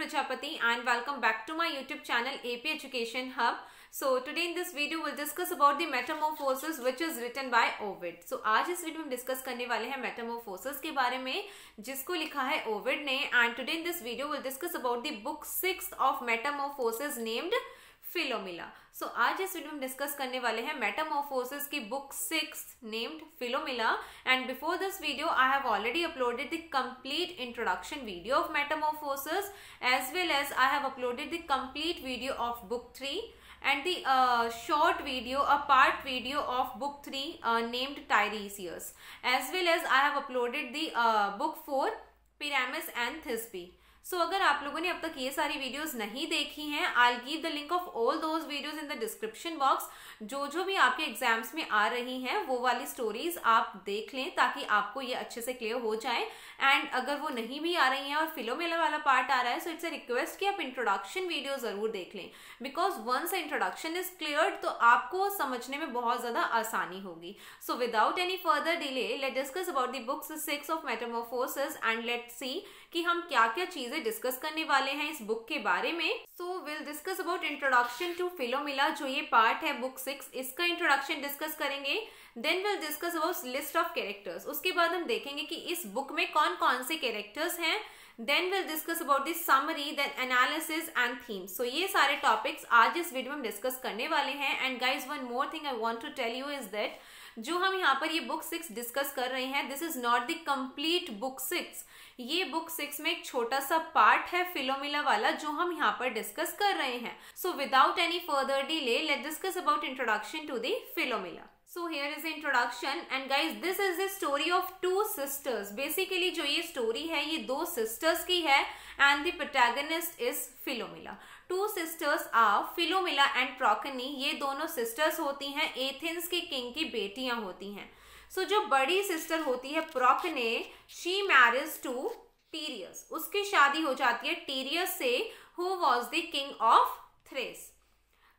Prajapati and welcome back to my YouTube channel AP Education Hub. So today in this video we'll discuss about the Metamorphosis which is written by Ovid. So आज इस video में discuss करने वाले हैं Metamorphosis के बारे में जिसको लिखा है Ovid ने, and today in this video we'll discuss about the book 6 of Metamorphosis named Philomela. So आज इस वीडियो में डिस्कस करने वाले हैं Metamorphosis की book 6 named Philomela, and before this video I have already uploaded the complete introduction video of Metamorphosis as well as I have uploaded the complete video of book 3 and the short video, a part video of book 3 named Tiresias, as well as I have uploaded the book 4 Pyramus and Thisbe. So अगर आप लोगों ने अब तक ये सारी videos नहीं देखी हैं, I'll give the link of all those videos in the description box. जो भी आपके एग्जाम्स में आ रही हैं वो वाली स्टोरीज आप देख लें ताकि आपको ये अच्छे से क्लियर हो जाए. एंड अगर वो नहीं भी आ रही हैं और फिलोमेला वाला पार्ट आ रहा है, सो इट्स अ रिक्वेस्ट कि आप इंट्रोडक्शन वीडियो जरूर देख लें, because once introduction is cleared तो आपको समझने में बहुत ज्यादा आसानी होगी. So without any further delay let discuss about the books 6 of metamorphosis and let's see कि हम क्या क्या चीजें डिस्कस करने वाले हैं इस बुक के बारे में. So will discuss about introduction to Philomela, जो ये पार्ट है बुक 6, इसका इंट्रोडक्शन डिस्कस करेंगे. Then will discuss about list of characters. उसके बाद हम देखेंगे कि इस बुक में कौन कौन से कैरेक्टर्स हैं. Then will discuss about the summary, then analysis and themes. So ये सारे टॉपिक्स आज इस वीडियो में डिस्कस करने वाले हैं. And guys one more thing I want to tell you is that जो हम यहाँ पर ये बुक 6 डिस्कस कर रहे हैं, this is not the complete book 6. ये बुक 6 में एक छोटा सा पार्ट है फिलोमेला वाला जो हम यहाँ पर डिस्कस कर रहे हैं. So without any further delay let discuss about introduction to the Philomela. So here is the introduction and guys this is the story of two sisters. Basically जो ये story है ये दो sisters की है and the protagonist is Philomela. Two sisters are Philomela and Procne. ये दोनों sisters होती हैं, एथेंस के king की बेटियां होती हैं. So जो बड़ी sister होती है Procne, she marries to Tereus. उसकी शादी हो जाती है Tereus से who was the king of Thrace.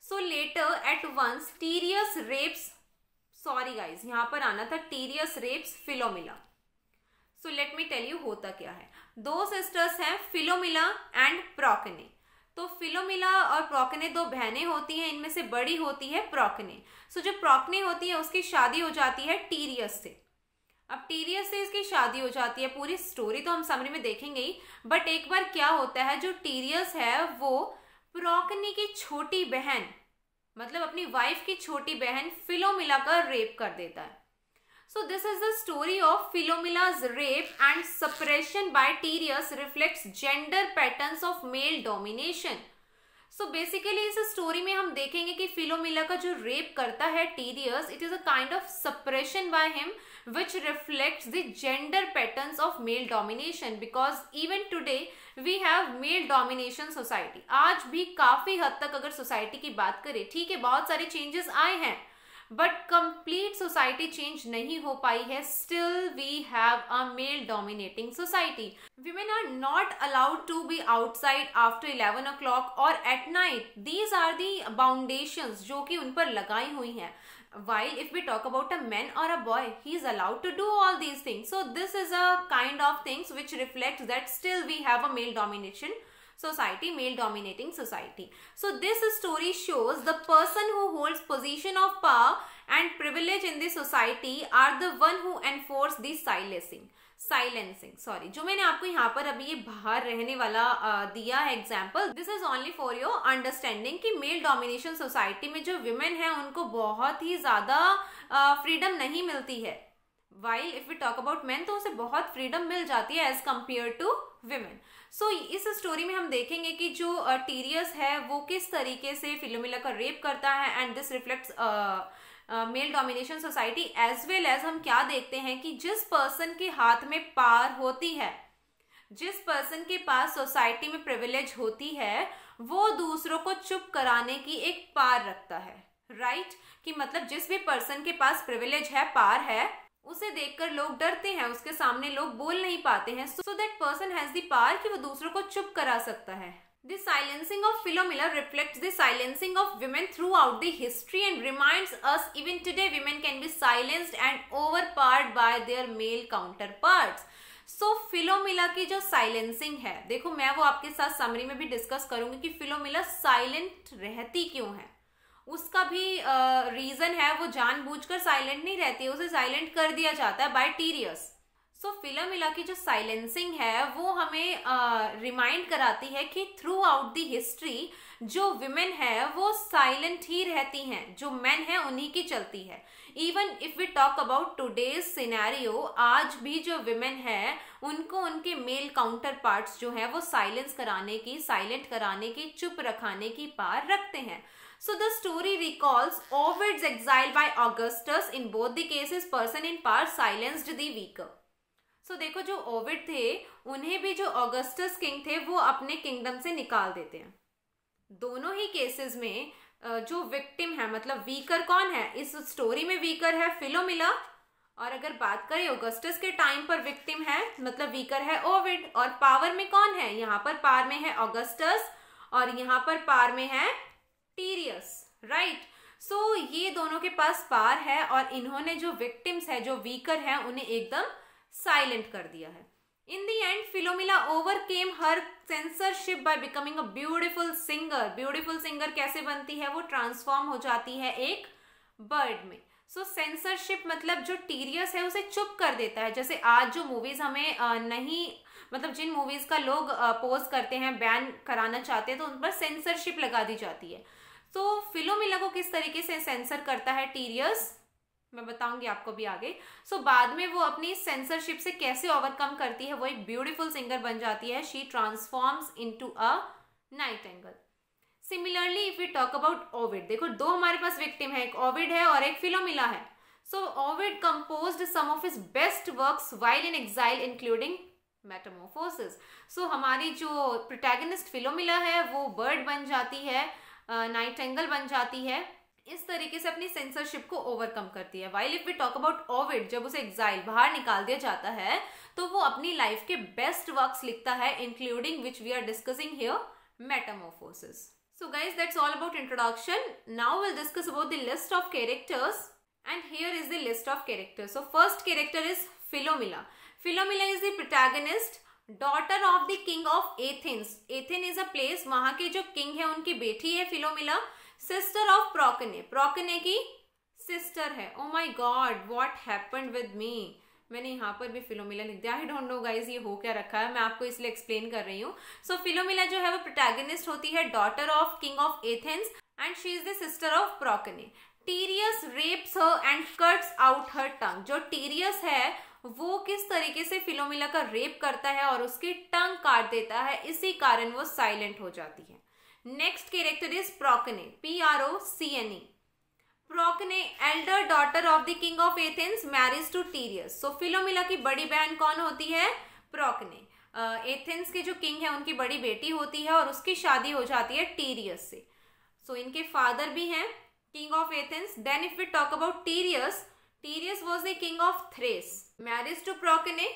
So later at once Tereus rapes, sorry guys यहाँ पर आना था Tereus rapes Philomela. So let me tell you होता क्या है. दो सिस्टर्स हैं फिलोमेला एंड प्रोकने. तो फिलोमेला और प्रोकने दो बहनें होती हैं, इनमें से बड़ी होती है प्रोकने. सो जो प्रोकने होती है उसकी शादी हो जाती है टीरियस से. अब टीरियस से इसकी शादी हो जाती है. पूरी स्टोरी तो हम समरी में देखेंगे ही, बट एक बार क्या होता है, जो टीरियस है वो प्रोकने की छोटी बहन मतलब अपनी वाइफ की छोटी बहन फिलोमेला का रेप कर देता है. So this is the story of Philomela's rape and suppression by Tereus reflects gender patterns of male domination. So basically इस स्टोरी में हम देखेंगे कि फिलोमेला का जो रेप करता है Tereus, it is a kind of suppression by him which reflects the gender patterns of male domination, because even today we have male domination society. आज भी काफी हद तक अगर सोसाइटी की बात करें, ठीक है बहुत सारे चेंजेस आए हैं बट कंप्लीट सोसाइटी चेंज नहीं हो पाई है. Still we have a male dominating society. women are not allowed to be outside after 11 o'clock or at night. These are the foundations जो कि उन पर लगाई हुई हैं. While if we talk about a man or a boy, he is allowed to do all these things. So this is a kind of things which reflects that still we have a male domination society, male dominating society. So this story shows the person who holds position of power and privilege in the society are the one who enforce the silencing. Sorry, जो मैंने आपको यहाँ पर अभी ये बाहर रहने वाला दिया है example, this is only for your understanding कि मेल डोमिनेशन सोसाइटी में जो विमेन है उनको बहुत ही ज्यादा फ्रीडम नहीं मिलती है. While if we talk about men तो उसे बहुत फ्रीडम मिल जाती है as compared to women. So इस स्टोरी में हम देखेंगे कि जो टीरियस है वो किस तरीके से फिलोमेला का रेप करता है and this reflects male domination society. As well as हम क्या देखते हैं कि जिस पर्सन के हाथ में पावर होती है, जिस पर्सन के पास सोसाइटी में प्रिविलेज होती है, वो दूसरों को चुप कराने की एक पावर रखता है. राइट कि मतलब जिस भी पर्सन के पास प्रिविलेज है, पावर है, उसे देखकर लोग डरते हैं, उसके सामने लोग बोल नहीं पाते हैं. So that person has the power कि वो दूसरों को चुप करा सकता है. The silencing of Philomela reflects the silencing of women throughout the history and reminds us even today women can be silenced and overpowered by their male counterparts. So Philomela की जो साइलेंसिंग है, देखो मैं वो आपके साथ समरी में भी डिस्कस करूंगी कि फिलोमिला साइलेंट रहती क्यों है। उसका भी रीजन है, वो जानबूझकर साइलेंट नहीं रहती है, उसे साइलेंट कर दिया जाता है बाय टीरियस। सो फिलोमिला की जो साइलेंसिंग है वो हमें रिमाइंड कराती है कि थ्रू आउट द हिस्ट्री जो विमेन है वो साइलेंट ही रहती हैं, जो मेन है उन्हीं की चलती है। Even if we talk about today's scenario, आज भी जो विमेन है उनको उनके मेल काउंटर पार्ट्स जो है वो साइलेंस कराने की, साइलेंट कराने की, चुप रखाने की पार रखते हैं। So the story recalls Ovid's exile by Augustus. In both the cases, person in power silenced the weaker. So देखो जो ओविड थे उन्हें भी जो ऑगस्टस किंग थे वो अपने किंगडम से निकाल देते हैं। दोनों ही केसेस में जो विक्टिम है, मतलब वीकर कौन है इस स्टोरी में? वीकर है फिलोमिला, और अगर बात करें ऑगस्टस के टाइम पर विक्टिम है मतलब वीकर है ओविड। और पावर में कौन है? यहाँ पर पावर में है ऑगस्टस और यहाँ पर पावर में है टीरियस, राइट। सो ये दोनों के पास पावर है और इन्होंने जो विक्टिम्स है, जो वीकर है, उन्हें एकदम साइलेंट कर दिया है। In the end Philomela overcame her censorship by becoming a beautiful singer. Beautiful singer कैसे बनती है? वो ट्रांसफॉर्म हो जाती है एक बर्ड में। सो सेंसरशिप मतलब जो टीरियस है उसे चुप कर देता है। जैसे आज जो मूवीज हमें नहीं, मतलब जिन मूवीज का लोग पोज करते हैं, बैन कराना चाहते हैं, तो उन पर सेंसरशिप लगा दी जाती है। तो फिलोमिला को किस तरीके से सेंसर करता है टीरियस, मैं बताऊंगी आपको भी आगे। सो बाद में वो अपनी सेंसरशिप से कैसे ओवरकम करती है, वो एक ब्यूटीफुल सिंगर बन जाती है। She transforms into a nightingale. Similarly if we talk about Ovid, देखो दो हमारे पास विक्टिम है, एक ओविड है और एक फिलोमिला है। So Ovid composed some of his best works while in exile including Metamorphosis. So हमारी जो प्रोटैगनिस्ट फिलोमिला है वो बर्ड बन जाती है, नाइटिंगेल बन जाती है, इस तरीके से अपनी सेंसरशिप को ओवरकम करती है। While if we talk about Ovid, जब उसे एग्जाइल बाहर निकाल दिया जाता है तो वो अपनी लाइफ के बेस्ट वर्क्स लिखता है, including which we are discussing here, metamorphosis. So guys, that's all about introduction. Now we'll discuss about the list of characters, and here is the list of characters. So first character is Philomela. Philomela is the protagonist, daughter of the king of Athens. Athens is a place, वहाँ के जो king है उनकी बेटी है फिलोमिला। Sister of Procne. Procne की sister है। Oh my God, what happened with me? मैंने यहाँ पर भी फिलोमिला लिख दिया। आई डोंट नो गाइज ये हो क्या रखा है, मैं आपको इसलिए एक्सप्लेन कर रही हूँ। सो फिलोमिला जो है वो प्रोटैगनिस्ट होती है, daughter of king of Athens, and she is the sister of Procne. Tereus rapes her and cuts out her tongue. जो टीरियस है वो किस तरीके से फिलोमिला का रेप करता है और उसकी टंग काट देता है, इसी कारण वो साइलेंट हो जाती है। Next character is Procne, PROCNE। Procne elder daughter of the king of Athens marriage to Tereus. So Philomela की बड़ी बहन कौन होती है? प्रोकने। एथेंस के जो किंग है उनकी बड़ी बेटी होती है और उसकी शादी हो जाती है टीरियस से। सो इनके फादर भी हैं king of Athens. Then if we talk about Tereus, Tereus was the king of Thrace. Marriage to Procne,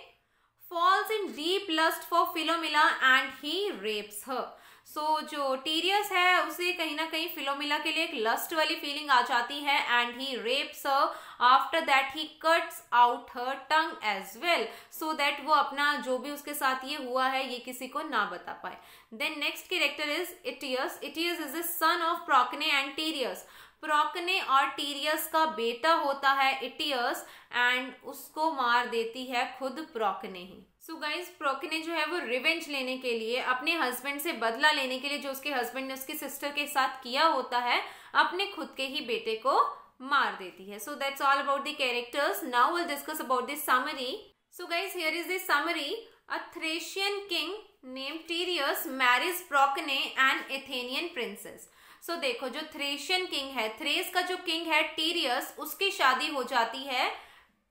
falls in deep lust for Philomela and he rapes her. सो जो टीरियस है उसे कहीं ना कहीं फिलोमिला के लिए एक लस्ट वाली फीलिंग आ जाती है, and he rapes her. After that he cuts out her tongue as well, so that वो अपना जो भी उसके साथ ये हुआ है ये किसी को ना बता पाए। Then next character is Itys. Itys is the son of Procne and Tereus. Procne और टीरियस का बेटा होता है इटियस, एंड उसको मार देती है खुद प्रोकने ही। सो गाइज प्रोकने जो है वो रिवेंज लेने के लिए, अपने हस्बैंड से बदला लेने के लिए, जो उसके हस्बैंड ने उसकी सिस्टर के साथ किया होता है, अपने खुद के ही बेटे को मार देती है। So that's all about the characters. Now will discuss about the summary. So guys here is the summary. A Thracian king named Tereus marriage Procne and Athenian princess. So देखो जो थ्रेशियन किंग है, थ्रेस का जो किंग है टीरियस, उसकी शादी हो जाती है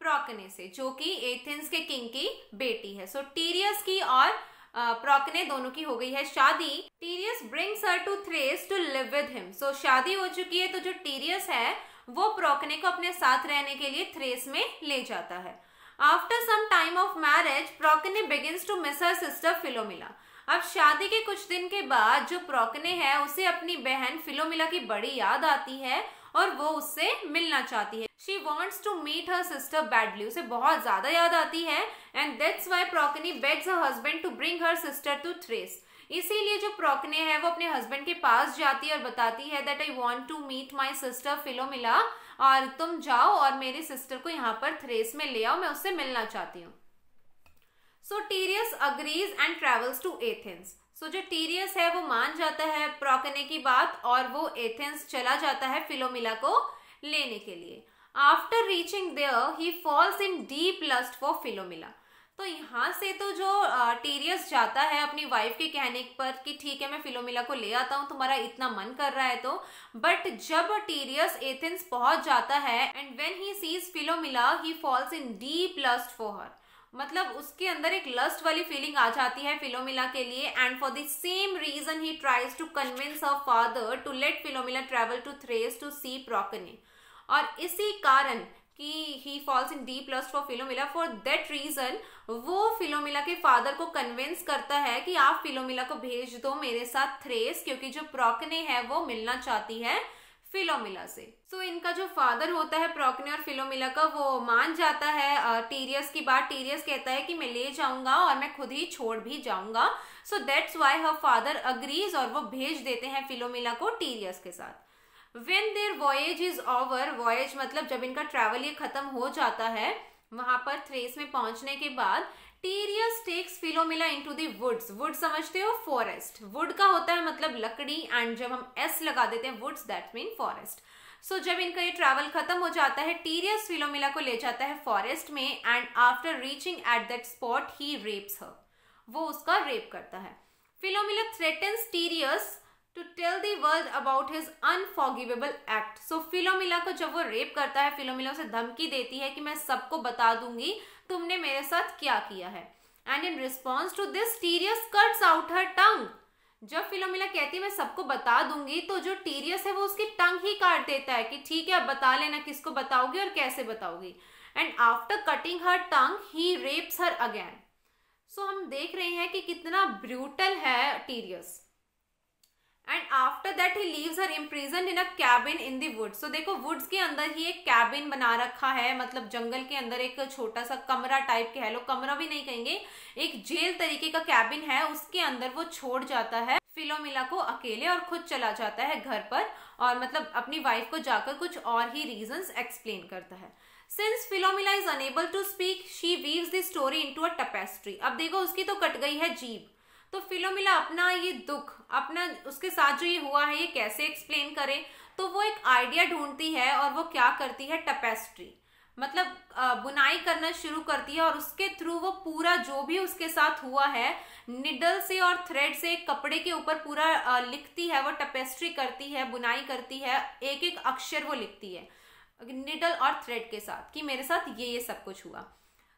प्रोकने से, जो कि एथेंस के किंग की बेटी है। सो टीरियस की और प्रोकने दोनों की हो गई है शादी। Tereus brings her to Thrace to live with him. So शादी हो चुकी है तो जो टीरियस है वो प्रोकने को अपने साथ रहने के लिए थ्रेस में ले जाता है। After some time of marriage Procne begins to miss her sister Philomela. अब शादी के कुछ दिन के बाद जो प्रोकने है उसे अपनी बहन फिलोमिला की बड़ी याद आती है और वो उससे मिलना चाहती है। She wants to meet her sister badly, उसे बहुत ज्यादा याद आती है। And that's why Procne begs her husband to bring her sister to Thrace. इसीलिए जो प्रोकने है वो अपने हस्बैंड के पास जाती है और बताती है that I want to meet my sister Philomela, और तुम जाओ और मेरी सिस्टर को यहाँ पर थ्रेस में ले आओ, मैं उससे मिलना चाहती हूँ। So Tereus agrees and travels to Athens. So जो टीरियस है वो मान जाता है प्रोकने की बात और वो एथेंस चला जाता है फिलोमिला को लेने के लिए। After reaching there he falls in deep lust for Philomela. तो यहाँ से तो जो टीरियस जाता है अपनी वाइफ के कहने पर कि ठीक है मैं फिलोमिला को ले आता हूँ, तुम्हारा इतना मन कर रहा है तो, बट जब टीरियस एथेंस पहुंच जाता है and when he sees Philomela he falls in deep lust for her. मतलब उसके अंदर एक लस्ट वाली फीलिंग आ जाती है फिलोमिला के लिए, and for the same reason he tries to convince her father to let Philomela travel to Thrace to see Procne. और इसी कारण कि he falls in deep lust for Philomela, for that reason वो Philomela के father को convince करता है कि आप फिलोमिला को भेज दो मेरे साथ थ्रेस, क्योंकि जो प्रोकने है वो मिलना चाहती है फिलोमिला से। सो इनका जो फादर होता है प्रोकने और फिलोमिला का, वो मान जाता है टीरियस की बात। टीरियस कहता है कि मैं ले जाऊंगा और मैं खुद ही छोड़ भी जाऊंगा। So that's why her father agrees और वो भेज देते हैं फिलोमिला को टीरियस के साथ। When their voyage is over, voyage मतलब जब इनका ट्रैवल ये खत्म हो जाता है, वहां पर थ्रेस में पहुंचने के बाद Tereus takes Philomela into the woods. Wood समझते हो, फॉरेस्ट। वुड का होता है मतलब लकड़ी, एंड जब हम एस लगा देते हैं वुड्स, दैट मीन फॉरेस्ट। सो जब इनका ये ट्रैवल खत्म हो जाता है, टीरियस फिलोमिला को ले जाता है फॉरेस्ट में, and after reaching at that spot he rapes her. वो उसका रेप करता है। Philomela threatens Tereus to tell the world about his unforgivable act. So Philomela को जब वो रेप करता है, फिलोमिला उसे धमकी देती है कि मैं सबको बता दूंगी तुमने मेरे साथ क्या किया है। And in response to this Tereus cuts out her tongue. जब फिलोमिला कहती है मैं सबको बता दूंगी, तो जो टीरियस है वो उसकी टंग ही काट देता है कि ठीक है अब बता लेना किसको बताओगी और कैसे बताओगी। And after cutting her tongue he rapes her again. So हम देख रहे हैं कि कितना ब्रूटल है Tereus. And after that he leaves her imprison in a cabin in the woods. तो देखो वुड्स के अंदर ही एक कैबिन बना रखा है, मतलब जंगल के अंदर एक छोटा सा कमरा टाइप के है, लोग कमरा भी नहीं कहेंगे, एक जेल तरीके का कैबिन है, उसके अंदर वो छोड़ जाता है फिलोमिला को अकेले और खुद चला जाता है घर पर, और मतलब अपनी वाइफ को जाकर कुछ और ही रीजंस एक्सप्लेन करता है। Since Philomela is unable to speak she weaves the story into a tapestry. अब देखो उसकी तो कट गई है जीभ, तो फिलोमिला अपना ये दुख, अपना उसके साथ जो ये हुआ है ये कैसे एक्सप्लेन करे, तो वो एक आइडिया ढूंढती है और वो क्या करती है, टपेस्ट्री मतलब बुनाई करना शुरू करती है, और उसके थ्रू वो पूरा जो भी उसके साथ हुआ है निडल से और थ्रेड से कपड़े के ऊपर पूरा लिखती है, वो टपेस्ट्री करती है, बुनाई करती है, एक एक अक्षर वो लिखती है निडल और थ्रेड के साथ कि मेरे साथ ये सब कुछ हुआ।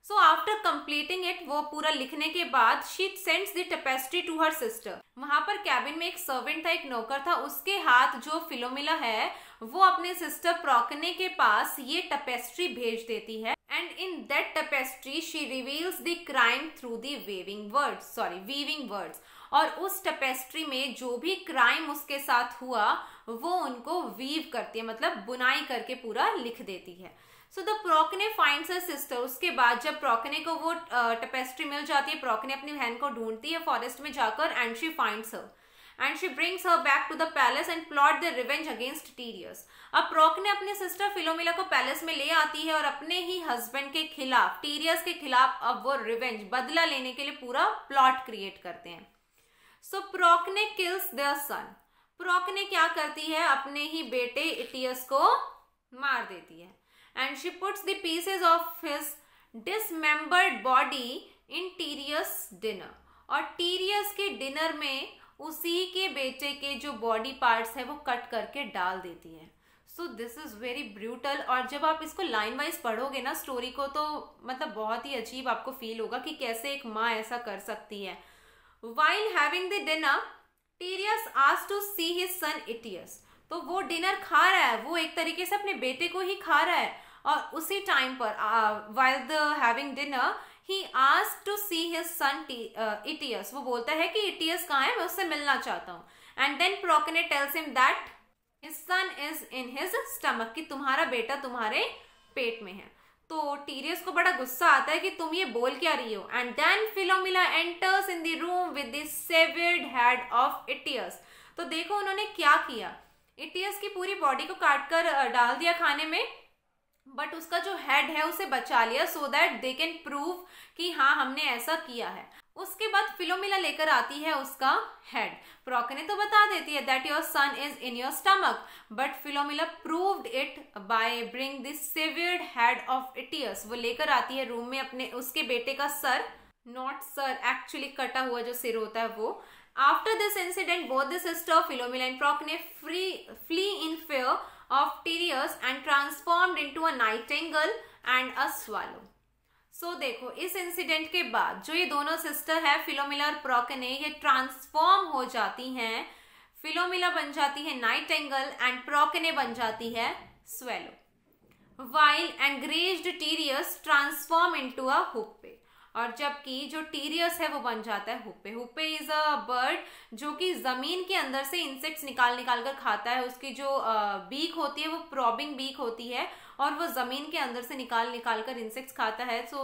सो आफ्टर कंप्लीटिंग इट, वो पूरा लिखने के बाद she sends the tapestry to her sister. वहां पर कैबिन में एक सर्वेंट था, एक नौकर था, उसके हाथ जो फिलोमिला है वो अपने सिस्टर प्रोकने के पास ये टपेस्ट्री भेज देती है। And in that tapestry she reveals the crime through the weaving words. और उस टपेस्ट्री में जो भी क्राइम उसके साथ हुआ वो उनको वीव करती है, मतलब बुनाई करके पूरा लिख देती है। So the Procne finds her sister. उसके बाद जब प्रोकने को वो टपेस्ट्री मिल जाती है, प्रोकने अपनी बहन को ढूंढती है फॉरेस्ट में जाकर, and she finds her and she brings her back to the palace and plot the revenge against Tereus. अब प्रोकने अपनी सिस्टर फिलोमिला को पैलेस में ले आती है और अपने ही हस्बैंड के खिलाफ, टीरियस के खिलाफ, अब वो रिवेंज, बदला लेने के लिए पूरा प्लॉट क्रिएट करते हैं। सो प्रोकने किल्स देयर सन। प्रोकने क्या करती है, अपने ही बेटे इटियस को मार देती है। And she puts the pieces of his dismembered body in Tyrius dinner। और टीरियस के डिनर में उसी के बेटे के जो बॉडी पार्ट्स है वो कट करके डाल देती है। So this is very brutal. और जब आप इसको लाइन वाइज पढ़ोगे ना स्टोरी को, तो मतलब बहुत ही अजीब आपको फील होगा कि कैसे एक माँ ऐसा कर सकती है। While having the dinner, Tyrius asked to see his son Itius। तो वो डिनर खा रहा है, वो एक तरीके से अपने बेटे को ही खा रहा है, और उसी टाइम पर while the having dinner he asked to see his son Itius। वो बोलता है कि इटियस कहाँ है, मैं उससे मिलना चाहता हूँ। And then Procne tells him that his son is in his stomach, कि तुम्हारा बेटा तुम्हारे पेट में है। तो टीरियस को बड़ा गुस्सा आता है कि तुम ये बोल क्या रही हो। And then Philomela enters in the room with the severed head of Itys. तो देखो उन्होंने क्या किया, इटियस की पूरी बॉडी को काट कर डाल दिया खाने में, बट उसका जो हेड है उसे बचा लिया, so that they can prove कि हाँ हमने ऐसा किया है। उसके बाद फिलोमिला लेकर आती है उसका हेड। प्रोकने तो बता देती है that your son is in your stomach, but Philomela proved it by bring this severed head of Itys. वो लेकर आती है रूम में अपने उसके बेटे का सर, नॉट सर, एक्चुअली कटा हुआ जो सिर होता है वो। After this incident, both the sister Philomela and Procne flee in fear of Tereus and transformed into a nightingale and a swallow. So देखो इस इंसिडेंट के बाद जो ये दोनों सिस्टर है फिलोमिला और प्रोकने, ये ट्रांसफॉर्म हो जाती हैं। फिलोमिला बन जाती है नाइटेंगल एंड प्रोकने बन जाती है swallow, while enraged Tereus transform into a हुप्पे। और जबकि जो टीरियस है वो बन जाता है हुप्पे। हुप्पे इज अ बर्ड जो कि जमीन के अंदर से इंसेक्ट्स निकाल निकाल कर खाता है। उसकी जो बीक होती है वो प्रॉबिंग बीक होती है और वो जमीन के अंदर से निकाल निकाल कर इंसेक्ट्स खाता है। सो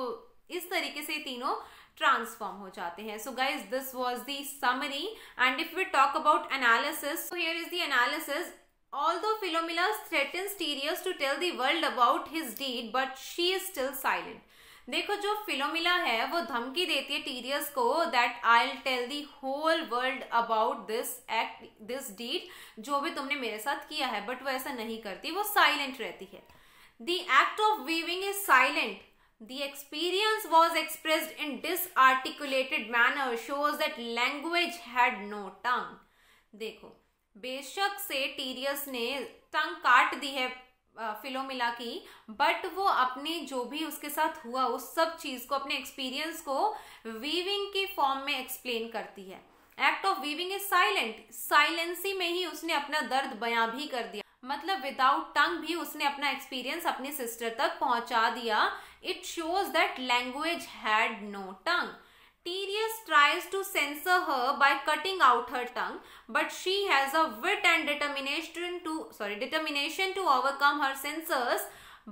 इस तरीके से तीनों ट्रांसफॉर्म हो जाते हैं। So guys this was the summary and if we talk about analysis, so here is the analysis. Although Philomela threatens Tereus to tell the world about his deed, but she is still silent. देखो जो फिलोमिला है वो धमकी देती है Tereus को that I will tell the whole world about this act, this deed, जो भी तुमने मेरे साथ किया है, बट वो ऐसा नहीं करती, वो साइलेंट रहती है। The act of weaving is silent, the experience was expressed in disarticulated manner, shows that language had no tongue. देखो बेशक से टीरियस ने टंग काट दी है फिलोमिला की, बट वो अपने जो भी उसके साथ हुआ उस सब चीज को, अपने एक्सपीरियंस को वीविंग की फॉर्म में एक्सप्लेन करती है। Act of weaving is silent, साइलेंसी में ही उसने अपना दर्द बयां भी कर दिया, मतलब विदाउट टंग भी उसने अपना एक्सपीरियंस अपनी सिस्टर तक पहुंचा दिया। It shows that language had no tongue. Tereus tries to censor her by cutting out her tongue, but she has a wit and determination to overcome her censors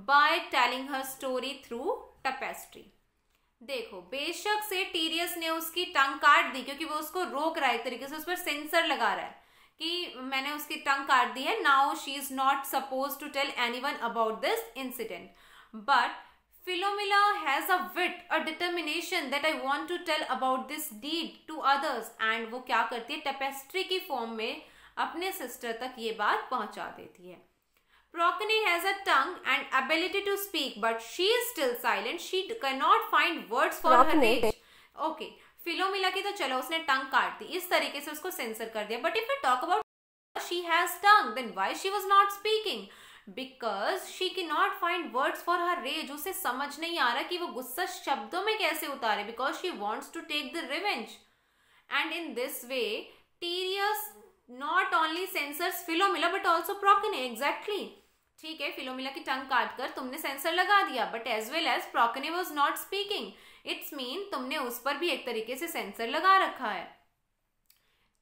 by telling her story through tapestry. देखो बेशक से टीरियस ने उसकी टंग काट दी, क्योंकि वो उसको रोक रहा है, एक तरीके से उस पर सेंसर लगा रहा है कि मैंने उसकी टंग काट दी है, now she is not suppose to tell anyone about this incident. But Philomela has a wit, a determination that I want to tell about this deed to others, and वो क्या करती है, टेपेस्ट्री की फॉर्म में अपने sister तक ये बात पहुंचा देती है। Procne has a tongue and ability to speak, but she is still silent. She cannot find words for her rage. Okay, फिलोमिला की तो चलो उसने टंग काट दी, इस तरीके से उसको सेंसर कर दिया, but if we talk about she has tongue, then why she was not speaking? Because she cannot find words for her rage. उसे समझ नहीं आ रहा कि वो गुस्सा शब्दों में कैसे उतारे, because she wants to take the revenge. And in this way, Tereus not only censors Philomela but also Procne. Exactly. ठीक है, फिलोमिला की टंग काट कर तुमने सेंसर लगा दिया, but as well as Procne was not speaking. It's mean तुमने उस पर भी एक तरीके से सेंसर लगा रखा है।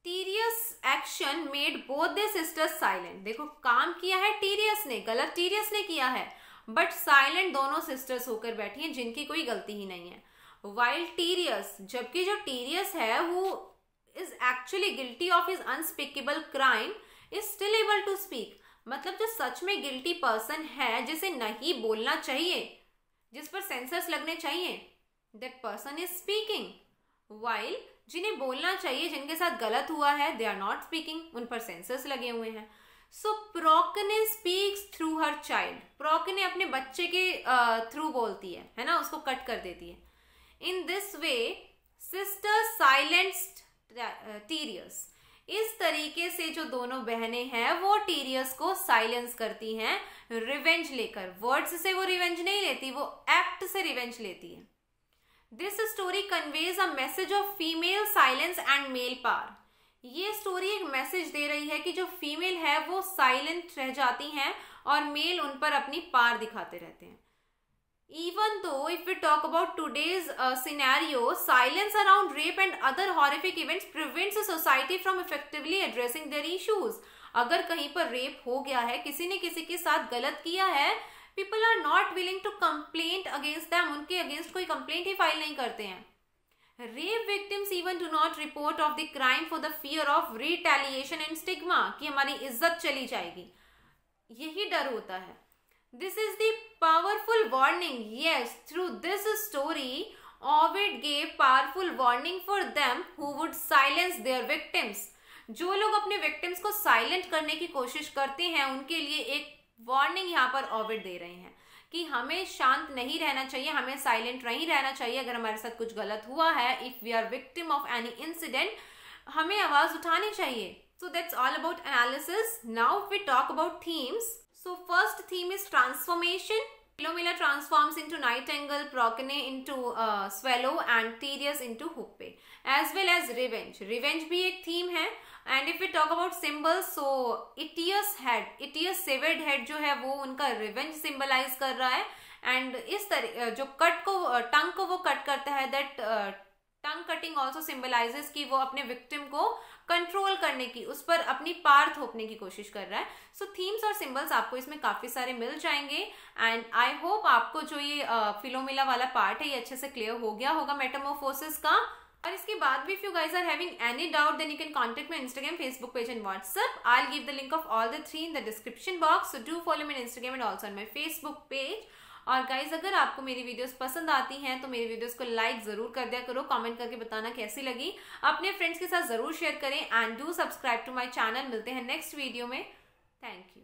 Tereus action made both the sisters silent. देखो काम किया है टीरियस ने, गलत टीरियस ने किया है, बट साइलेंट दोनों सिस्टर्स होकर बैठी हैं जिनकी कोई गलती ही नहीं है। वाइल टीरियस, जबकि जो टीरियस है वो is actually guilty of his unspeakable crime, is still able to speak. मतलब जो सच में गिल्टी पर्सन है, जिसे नहीं बोलना चाहिए, जिस पर सेंसर्स लगने चाहिए, that person is speaking. While जिन्हें बोलना चाहिए, जिनके साथ गलत हुआ है, दे आर नॉट स्पीकिंग, उन पर सेंसर्स लगे हुए हैं। सो प्रोकने स्पीक्स थ्रू हर चाइल्ड। प्रोकने अपने बच्चे के थ्रू बोलती है ना, उसको कट कर देती है। In this way sister silenced Tereus. इस तरीके से जो दोनों बहनें हैं वो टीरियस को साइलेंस करती हैं रिवेंज लेकर। वर्ड्स से वो रिवेंज नहीं लेती, वो एक्ट से रिवेंज लेती है। This story conveys a message of female silence and male power. ये स्टोरी एक मैसेज दे रही है कि जो फीमेल है वो साइलेंट रह जाती हैं और मेल उन पर अपनी पावर दिखाते रहते हैं। Even though if we talk about today's scenario, silence around rape and other horrific events prevents a society from effectively addressing their issues. अगर कहीं पर रेप हो गया है, किसी ने किसी के साथ गलत किया है, people are not willing to complaint against them, उनके अगेंस्ट कोई कंप्लेंट ही फाइल नहीं करते हैं. Rape victims even do not report of the crime for the fear of retaliation and stigma, कि हमारी इज्जत चली जाएगी, यही डर होता है. This is the powerful warning. Yes, through this story Ovid gave powerful warning for them who would silence their victims. जो लोग अपने विक्टिम्स को साइलेंट करने की कोशिश करते हैं उनके लिए एक वार्निंग यहाँ पर ओविड दे रहे हैं कि हमें शांत नहीं रहना चाहिए, हमें साइलेंट नहीं रहना चाहिए. अगर हमारे साथ कुछ गलत हुआ है, if we are victim of any incident, हमें आवाज उठानी चाहिए. So that's all about analysis. Now we talk about themes. So first theme is transformation. Philomela transforms into Nightingale, Procne into Swallow and Tereus into Hoope, as well as revenge. Revenge भी एक theme है. And if we talk about symbols, so Itius head, Itius severed head जो है वो उनका revenge symbolize कर रहा है. And इस तरह जो कट को टंग को वो कट करता है, that tongue cutting also symbolizes कि वो अपने विक्टिम को कंट्रोल करने की, उस पर अपनी पार थोपने की कोशिश कर रहा है. सो थीम्स और सिंबल्स आपको इसमें काफी सारे मिल जाएंगे. एंड आई होप आपको जो ये फिलोमिला वाला पार्ट है ये अच्छे से क्लियर हो गया होगा मेटामॉर्फोसिस का. और इसके बाद भी if you guys are having any doubt then you can contact my Instagram, Facebook page and WhatsApp. I will give the link of all the three in the description box. So do follow me on Instagram and also on my Facebook page. और guys अगर आपको मेरी videos पसंद आती हैं तो मेरी videos को लाइक जरूर कर दिया करो, कमेंट करके बताना कैसी लगी, अपने फ्रेंड्स के साथ जरूर शेयर करें. And do subscribe to my channel. मिलते हैं नेक्स्ट वीडियो में. Thank you.